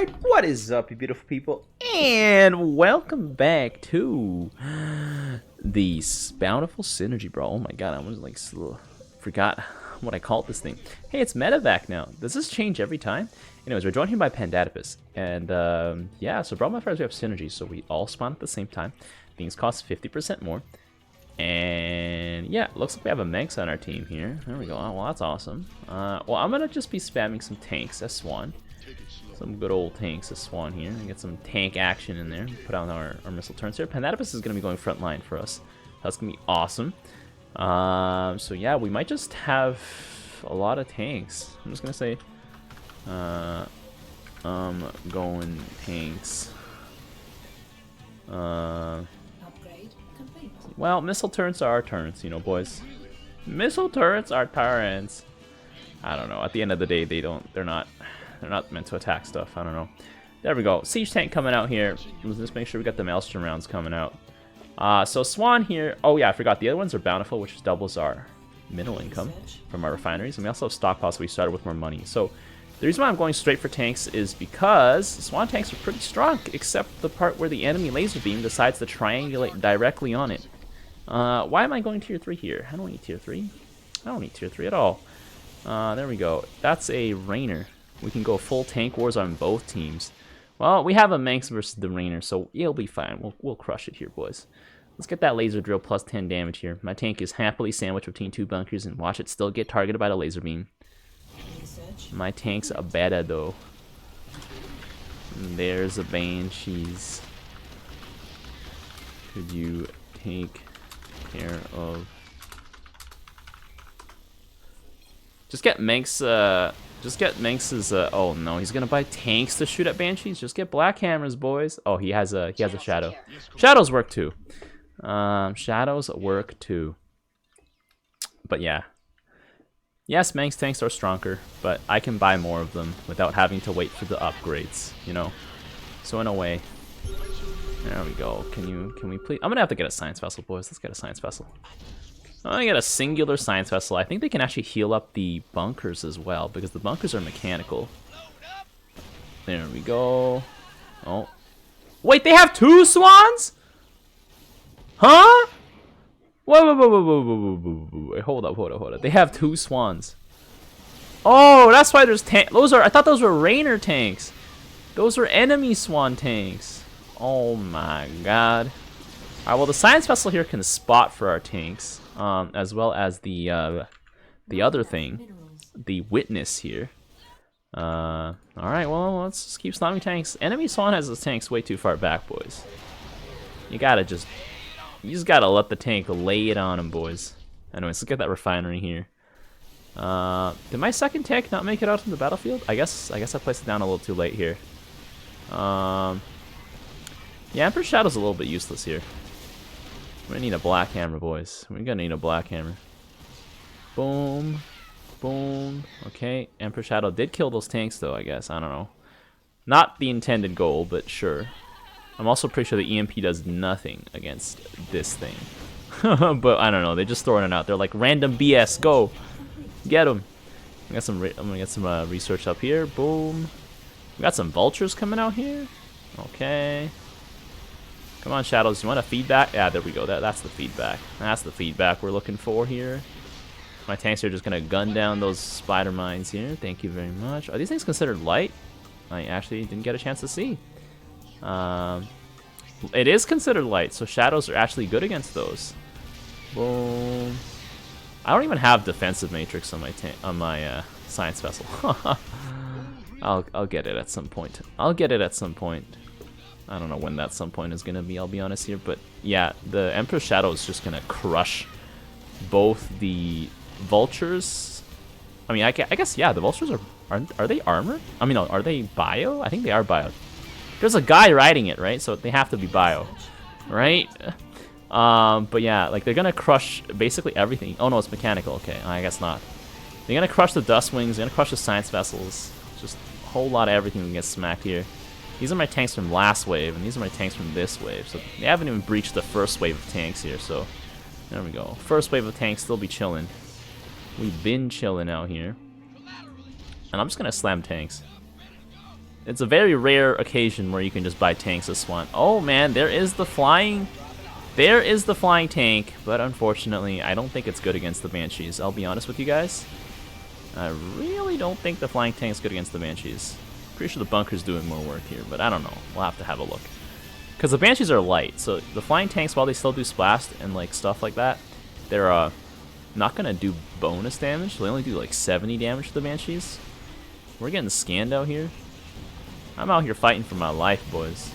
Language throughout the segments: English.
Alright, what is up, you beautiful people? And welcome back to the Bountiful Synergy Brawl. Oh my god, I was like, forgot what I called this thing. Hey, it's medevac now. Does this change every time? Anyways, we're joined here by Pandatipus. And yeah, so Brawl Modifiers, we have synergy, so we all spawn at the same time. Things cost 50% more. And yeah, looks like we have a MECH on our team here. There we go. Oh, well, that's awesome. Well, I'm gonna just be spamming some tanks as Swann. Some good old tanks as Swann here. And get some tank action in there. Put on our missile turns here. Pandatipus is gonna be going frontline for us. That's gonna be awesome. So yeah, we might just have a lot of tanks. I'm just gonna say, going tanks. Well, missile turrets are our turrets, you know, boys. Missile turrets are turrets. I don't know. At the end of the day, they're not meant to attack stuff. I don't know. There we go. Siege tank coming out here. Let's just make sure we got the Maelstrom rounds coming out. So Swann here. Oh yeah, I forgot. The other ones are Bountiful, which doubles our middle income from our refineries, and we also have stockpiles, so we started with more money. So the reason why I'm going straight for tanks is because Swann tanks are pretty strong, except the part where the enemy laser beam decides to triangulate directly on it. Why am I going tier 3 here? I don't need tier 3. I don't need tier 3 at all. There we go. That's a Rainer. We can go full tank wars on both teams. Well, we have a MECH versus the Rainer, so it'll be fine. We'll crush it here, boys. Let's get that laser drill plus 10 damage here. My tank is happily sandwiched between two bunkers, and watch it still get targeted by the laser beam. My tank's a beta though. And there's a Banshees. Could you take care of? Just get MECH's, oh no, he's gonna buy tanks to shoot at Banshees. Just get black hammers, boys. Oh, he has a shadow. Shadows work too. Shadows work too. But yeah. Yes, MECH tanks are stronger, but I can buy more of them without having to wait for the upgrades, you know? So in a way. There we go. Can we please? I'm gonna have to get a science vessel, boys. Let's get a science vessel. I'm gonna get a singular science vessel. I think they can actually heal up the bunkers as well, because the bunkers are mechanical. There we go. Oh. Wait, they have two Swanns? Huh? Whoa. Wait, hold up. They have two Swanns. Oh, that's why there's tank. I thought those were Rainer tanks. Those are enemy Swann tanks. Oh my god. Alright, well the science vessel here can spot for our tanks, as well as the other thing, the witness here. Alright, well let's just keep slamming tanks. Enemy Swann has his tanks way too far back, boys. You just gotta let the tank lay it on him, boys. Anyways, let's get that refinery here. Did my second tank not make it out from the battlefield? I guess I placed it down a little too late here. Yeah, Emperor Shadow's a little bit useless here. We're gonna need a black hammer, boys. We're gonna need a black hammer. Boom. Boom. Okay, Emperor Shadow did kill those tanks, though, I guess. I don't know. Not the intended goal, but sure. I'm also pretty sure the EMP does nothing against this thing. But I don't know. They're just throwing it out. They're like, random BS. Go. Get them. I'm gonna get some research up here. Boom. We got some vultures coming out here. Okay. Come on, Shadows. You want a feedback? Yeah, there we go. That's the feedback. That's the feedback we're looking for here. My tanks are just going to gun down those spider mines here. Thank you very much. Are these things considered light? I actually didn't get a chance to see. It is considered light, so Shadows are actually good against those. Boom. I don't even have defensive matrix on my science vessel. I'll get it at some point. I don't know when that some point is gonna be, I'll be honest here, but yeah, the Emperor Shadow is just gonna crush both the vultures. I mean, I guess, yeah, the vultures are they armor? I mean, no, are they bio? I think they are bio. There's a guy riding it, right? So they have to be bio, right? But yeah, like they're gonna crush basically everything. Oh no, it's mechanical. Okay, I guess not. They're gonna crush the dust wings. They're gonna crush the science vessels. Just a whole lot of everything that gets smacked here. These are my tanks from last wave, and these are my tanks from this wave. So they haven't even breached the first wave of tanks here, so there we go. First wave of tanks still be chilling. We've been chilling out here. And I'm just gonna slam tanks. It's a very rare occasion where you can just buy tanks as Swann. Oh man, there is the flying tank, but unfortunately I don't think it's good against the Banshees. I'll be honest with you guys. I really don't think the flying tank is good against the Banshees. Pretty sure the bunker's doing more work here, but I don't know. We'll have to have a look. Because the Banshees are light, so the flying tanks, while they still do splash and like stuff like that, they're not gonna do bonus damage. So they only do like 70 damage to the Banshees. We're getting scanned out here. I'm out here fighting for my life, boys.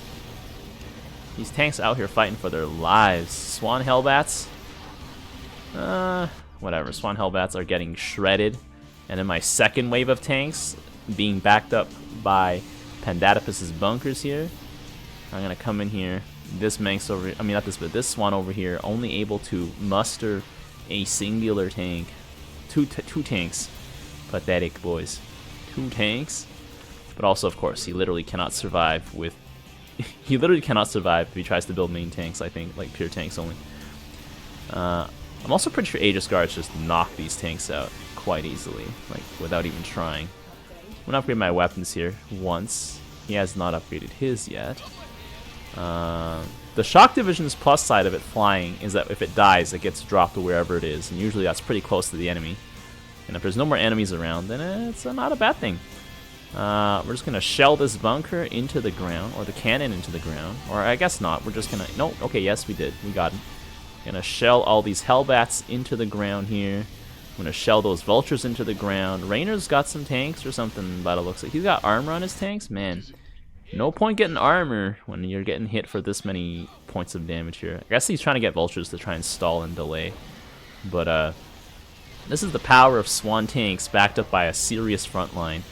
These tanks out here fighting for their lives. Swann Hellbats. Whatever. Swann Hellbats are getting shredded. And then my second wave of tanks being backed up by Pandatopus's bunkers here. I'm gonna come in here. This Manx over, I mean not this, but this Swann over here only able to muster a singular tank. Two tanks. Pathetic, boys. 2 tanks. But also, of course, he literally cannot survive with. He literally cannot survive if he tries to build main tanks. I think like pure tanks only. I'm also pretty sure Aegis Guards just knock these tanks out quite easily, like without even trying. I'm gonna upgrade my weapons here once. He has not upgraded his yet. The Shock Division's plus side of it flying is that if it dies, it gets dropped to wherever it is, and usually that's pretty close to the enemy. And if there's no more enemies around, then it's not a bad thing. We're just gonna shell this bunker into the ground, or the cannon into the ground, or I guess not. We're just gonna no. Okay, yes, we did. We got him. Gonna shell all these Hellbats into the ground here. I'm gonna shell those Vultures into the ground. Rainer's got some tanks or something, but it looks like he's got armor on his tanks. Man, no point getting armor when you're getting hit for this many points of damage here. I guess he's trying to get Vultures to try and stall and delay, but this is the power of Swann tanks backed up by a serious front line.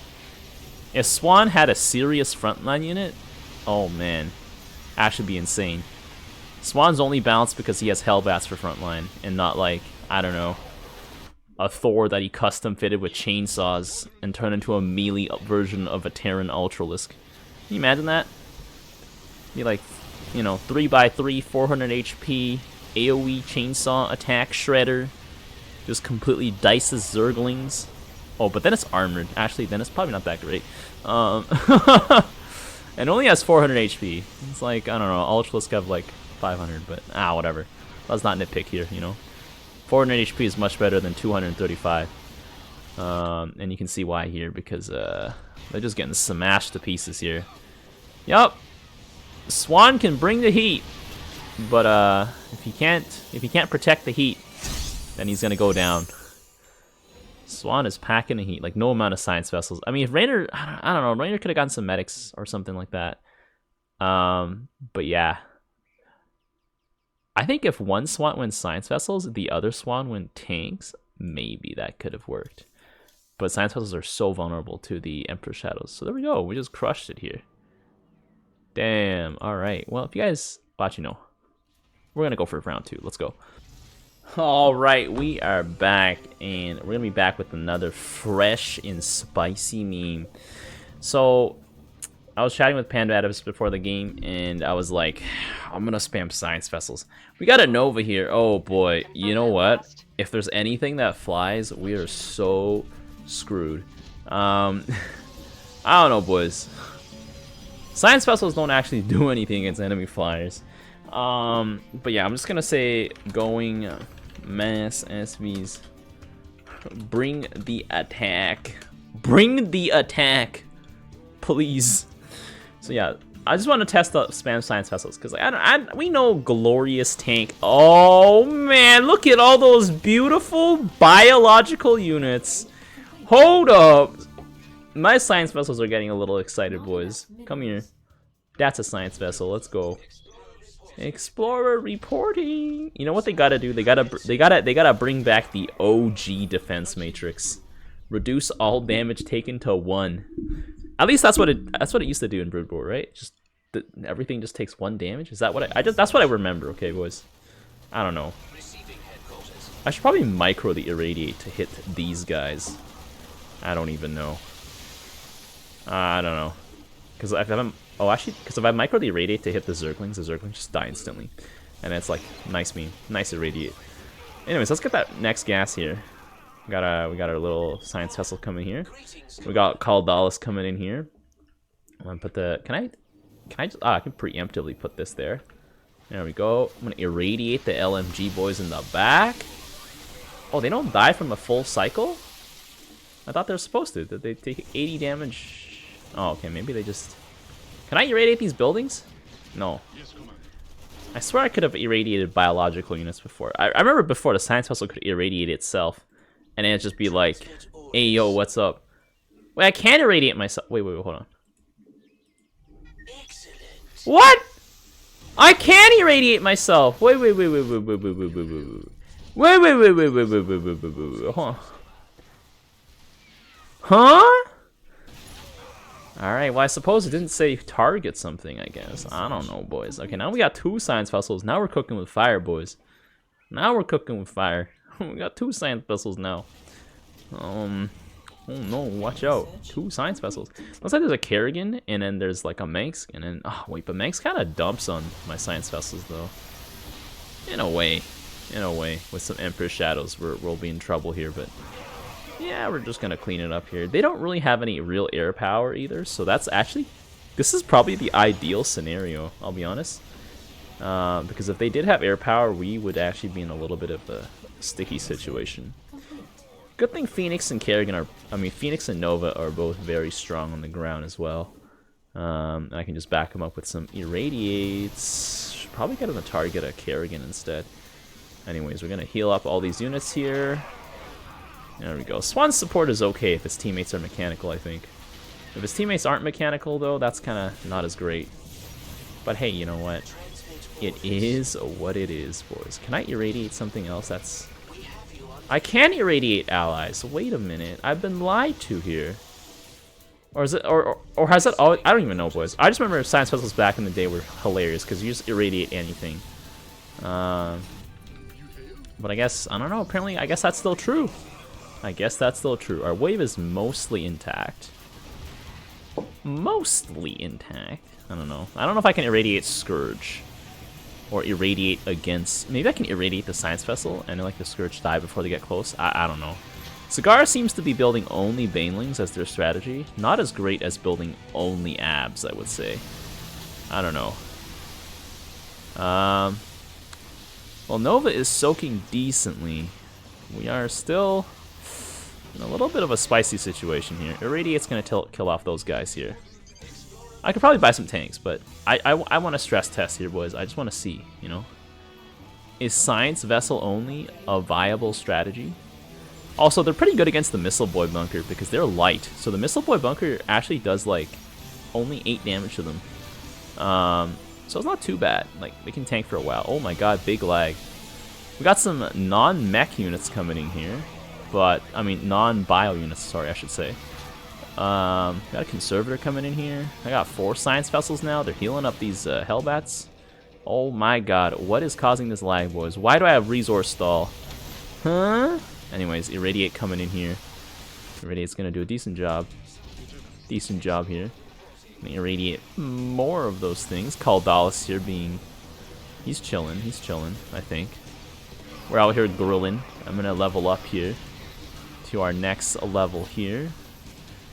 If Swann had a serious frontline unit, oh man, that should be insane. Swann's only balanced because he has Hellbats for frontline, and not like, I don't know, a Thor that he custom fitted with chainsaws and turned into a melee version of a Terran Ultralisk. Can you imagine that? Be like, you know, 3x3, 400 HP, AoE chainsaw attack shredder, just completely dices Zerglings. Oh, but then it's armored. Actually, then it's probably not that great. And only has 400 HP. It's like, I don't know, Ultralisk have like 500, but whatever. Let's not nitpick here, you know. 400 HP is much better than 235. And you can see why here, because they're just getting smashed to pieces here. Yup. Swann can bring the heat, but if he can't protect the heat, then he's gonna go down. Swann is packing the heat, like no amount of science vessels. I mean, if Rainer, I don't know, Rainer could have gotten some medics or something like that. But yeah, I think if one Swann went science vessels, the other Swann went tanks, maybe that could have worked. But science vessels are so vulnerable to the Emperor Shadows. So there we go, we just crushed it here. Damn. All right. Well, if you guys watch, you know, we're gonna go for round 2. Let's go. Alright, we are back, and we're gonna be back with another fresh and spicy meme. So, I was chatting with Pandatopus before the game, and I was like, I'm gonna spam science vessels. We got a Nova here. Oh boy, you know what? If there's anything that flies, we are so screwed. I don't know, boys. Science vessels don't actually do anything against enemy flyers. But yeah, I'm just gonna say going mass SVs. Bring the attack. Bring the attack, please. So yeah, I just want to test out spam science vessels because we know glorious tank. Oh man, look at all those beautiful biological units. Hold up, my science vessels are getting a little excited, boys. Come here. That's a science vessel. Let's go. Explorer reporting. You know what they gotta do? They gotta bring back the OG defense matrix. Reduce all damage taken to 1. At least that's what it used to do in Brood War, right? Just everything just takes 1 damage. Is that what that's what I remember? Okay, boys. I don't know. I should probably micro the irradiate to hit these guys. I don't even know. I don't know. Because if I'm because if I micro the irradiate to hit the Zerglings just die instantly. And it's like, nice meme. Nice irradiate. Anyways, let's get that next gas here. We got our little science vessel coming here. We got Kaldalis coming in here. I'm gonna put the. Can I just? I can preemptively put this there. There we go. I'm gonna irradiate the LMG boys in the back. Oh, they don't die from a full cycle? I thought they were supposed to. Did they take 80 damage? Oh, okay. Maybe they just. Can I irradiate these buildings? No. I swear I could have irradiated biological units before. I remember before the science vessel could irradiate itself, and then it'd just be like, "Hey, yo, what's up?" Wait, I can't irradiate myself. Wait, hold on. What? I can irradiate myself. Wait. Wait. Hold on. Huh? Alright, well I suppose it didn't say target something, I guess. I don't know, boys. Okay, now we got 2 science vessels. Now we're cooking with fire, boys. Now we're cooking with fire. We got 2 science vessels now. Oh no, watch out. 2 science vessels. Looks like there's a Kerrigan, and then there's like a Manx, and then... Oh, wait, but Manx kind of dumps on my science vessels, though. In a way. With some Emperor Shadows, we'll be in trouble here, but... Yeah, we're just gonna clean it up here. They don't really have any real air power either, so that's actually... This is probably the ideal scenario, I'll be honest. Because if they did have air power, we would actually be in a little bit of a sticky situation. Good thing Phoenix and Kerrigan are... I mean, Phoenix and Nova are both very strong on the ground as well. I can just back them up with some irradiates. Should probably get on the target a Kerrigan instead. Anyways, we're gonna heal up all these units here. There we go. Swann's support is okay if his teammates are mechanical, I think. If his teammates aren't mechanical, though, that's kind of not as great. But hey, you know what? It is what it is, boys. Can I irradiate something else? That's... I can irradiate allies. Wait a minute. I've been lied to here. Or is it... Or has that always... I don't even know, boys. I just remember science puzzles back in the day were hilarious because you just irradiate anything. But I guess... I don't know. Apparently, I guess that's still true. Our wave is mostly intact. Mostly intact. I don't know. I don't know if I can irradiate Scourge. Or irradiate against... Maybe I can irradiate the Science Vessel and let the Scourge die before they get close. I don't know. Cigar seems to be building only Banelings as their strategy. Not as great as building only Abs, I would say. I don't know. Well, Nova is soaking decently. We are still... in a little bit of a spicy situation here. Irradiate's gonna kill off those guys here. I could probably buy some tanks, but I want to stress test here, boys. I just want to see, you know. Is Science Vessel only a viable strategy? Also, they're pretty good against the Missile Boy Bunker because they're light. So the Missile Boy Bunker actually does, like, only 8 damage to them. So it's not too bad. Like, they can tank for a while. Oh my god, big lag. We got some non-mech units coming in here. But, I mean, non-bio units, sorry, I should say. Got a Conservator coming in here. I got 4 Science Vessels now. They're healing up these Hellbats. Oh my god, what is causing this lag, boys? Why do I have Resource Stall? Huh? Anyways, Irradiate coming in here. Irradiate's gonna do a decent job. Decent job here. Irradiate more of those things. Caldalis here being... He's chilling, I think. We're out here grilling. I'm gonna level up here to our next level here.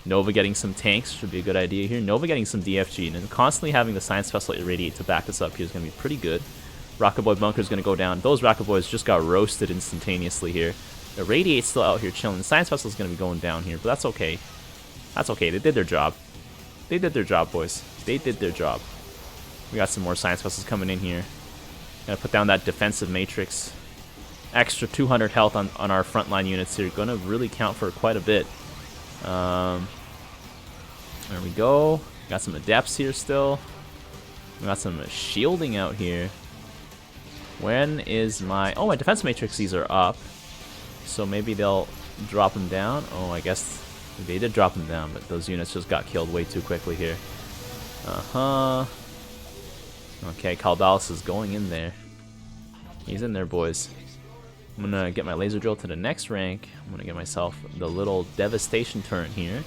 Nova getting some tanks should be a good idea here. Nova getting some DFG, and then constantly having the Science Vessel Irradiate to back us up here is going to be pretty good. Rocket Boy Bunker is going to go down. Those Rocket Boys just got roasted instantaneously here. Irradiate's still out here chilling. The Science Vessel is going to be going down here, but that's okay. That's okay. They did their job. They did their job, boys. They did their job. We got some more Science Vessels coming in here. Gonna put down that defensive matrix. Extra 200 health on our frontline units here. Gonna really count for quite a bit. There we go. Got some adepts here still. We got some shielding out here. When is my... Oh, my defense matrices are up. So maybe they'll drop them down. Oh, I guess they did drop them down, but those units just got killed way too quickly here. Okay, Caldalis is going in there. He's in there, boys. I'm gonna get my laser drill to the next rank. I'm gonna get myself the little devastation turret here.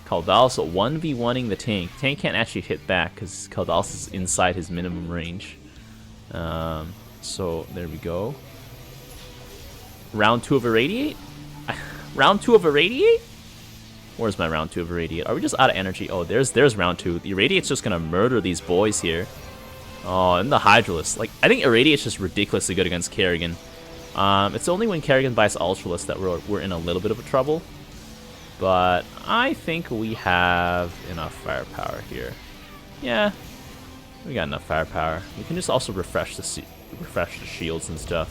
Caldalis 1v1ing the tank. Tank can't actually hit back because Caldalis is inside his minimum range. So there we go. Round 2 of Irradiate? Round 2 of Irradiate? Where's my round 2 of Irradiate? Are we just out of energy? Oh, there's round 2. The Irradiate's just gonna murder these boys here. Oh, and the Hydralisk. Like, I think Irradiate's just ridiculously good against Kerrigan. It's only when Kerrigan buys Ultralisk that we're in a little bit of a trouble. But I think we have enough firepower here. Yeah, we got enough firepower. We can just also refresh the shields and stuff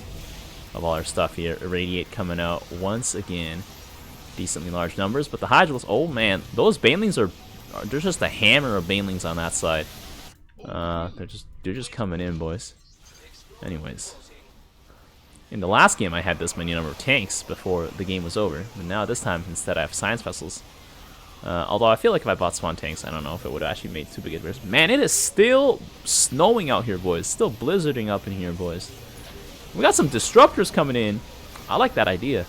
of all our stuff here. Irradiate coming out once again. Decently large numbers, but the Hydralisk, oh man, those Banelings are there's just a hammer of Banelings on that side. They're just coming in, boys. Anyways, in the last game I had this many number of tanks before the game was over, but now this time instead I have Science Vessels. Although I feel like if I bought Swann tanks, I don't know if it would have actually made too big a difference. Man, it is still snowing out here, boys. Still blizzarding up in here, boys. We got some disruptors coming in. I like that idea.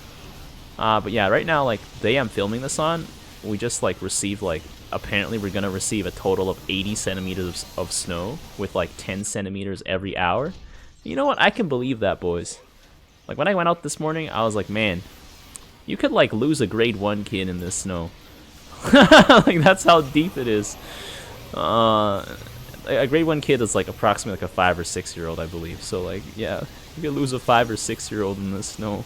But yeah, right now, like, the day I'm filming this on, we just, like, received, like, apparently we're gonna receive a total of 80 centimeters of snow with, like, 10 centimeters every hour. You know what? I can believe that, boys. Like, when I went out this morning, I was like, man, you could, like, lose a grade 1 kid in this snow. Like, that's how deep it is. A grade 1 kid is, like, approximately, like, a 5 or 6 year old, I believe. So, like, yeah, you could lose a 5 or 6 year old in the snow.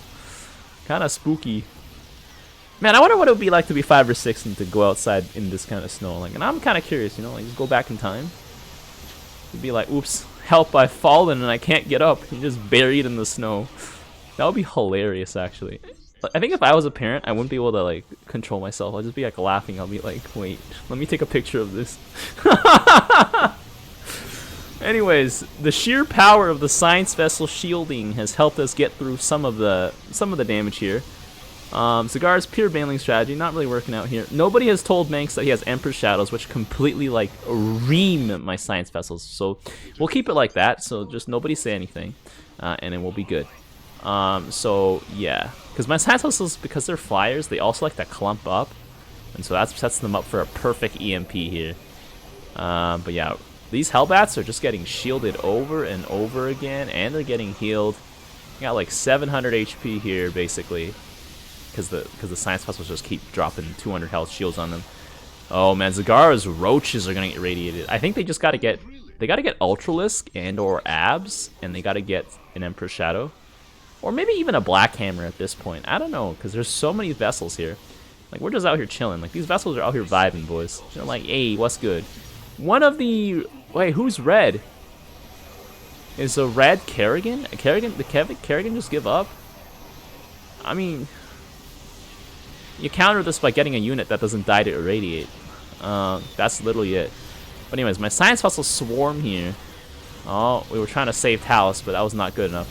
Kind of spooky. Man, I wonder what it would be like to be 5 or 6 and to go outside in this kind of snow. Like, and I'm kind of curious, you know, like, just go back in time. You'd be like, oops, help, I've fallen and I can't get up. You're just buried in the snow. That would be hilarious, actually. I think if I was a parent, I wouldn't be able to, like, control myself. I'd just be, like, laughing. I'll be like, wait, let me take a picture of this. Anyways, the sheer power of the Science Vessel shielding has helped us get through some of the damage here. Cigar's pure Baneling strategy, not really working out here. Nobody has told Manx that he has Emperor's Shadows, which completely, like, ream my Science Vessels. So we'll keep it like that, so just nobody say anything, and it will be good. So yeah, because my Science Vessels, because they're flyers, they also like to clump up, and so that sets them up for a perfect EMP here. But yeah, these Hellbats are just getting shielded over and over again, and they're getting healed. You got like 700 HP here, basically, because the Science Vessels just keep dropping 200 health shields on them. Oh man, Zagara's roaches are gonna get irradiated. I think they just gotta get Ultralisk and or Abs, and they gotta get an Emperor's Shadow, or maybe even a Black Hammer at this point. I don't know, because there's so many vessels here. Like, we're just out here chilling. Like, these vessels are out here vibing, boys. They're like, hey, what's good? One of the... Wait, who's red? Is a red Kerrigan? Did Kerrigan just give up? I mean... You counter this by getting a unit that doesn't die to irradiate. That's literally it. But anyways, my Science Vessel swarm here. Oh, we were trying to save Talus, but that was not good enough.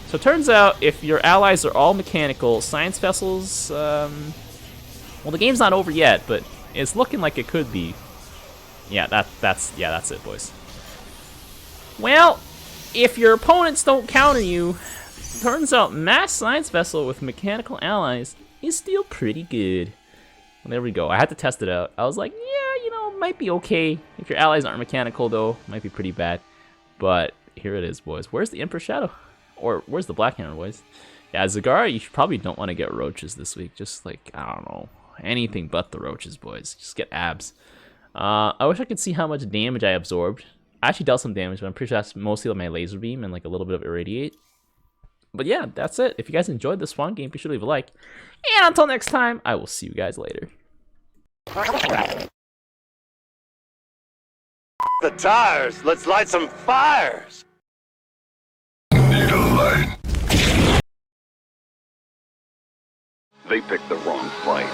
So it turns out, if your allies are all mechanical, Science Vessels... well, the game's not over yet, but it's looking like it could be. Yeah, that's it, boys. Well, if your opponents don't counter you, turns out Mass Science Vessel with mechanical allies is still pretty good. Well, there we go. I had to test it out. I was like, yeah, you know, it might be okay. If your allies aren't mechanical, though, it might be pretty bad. But here it is, boys. Where's the Emperor's Shadow? Or where's the Black Hammer, boys? Yeah, Zagara, you probably don't want to get roaches this week. Just like, I don't know, anything but the roaches, boys. Just get Abs. I wish I could see how much damage I absorbed. I actually dealt some damage, but I'm pretty sure that's mostly on my laser beam and like a little bit of irradiate. But yeah, that's it. If you guys enjoyed this Swann game, be sure to leave a like. And until next time, I will see you guys later. The tires. Let's light some fires. Need a light. They picked the wrong fight.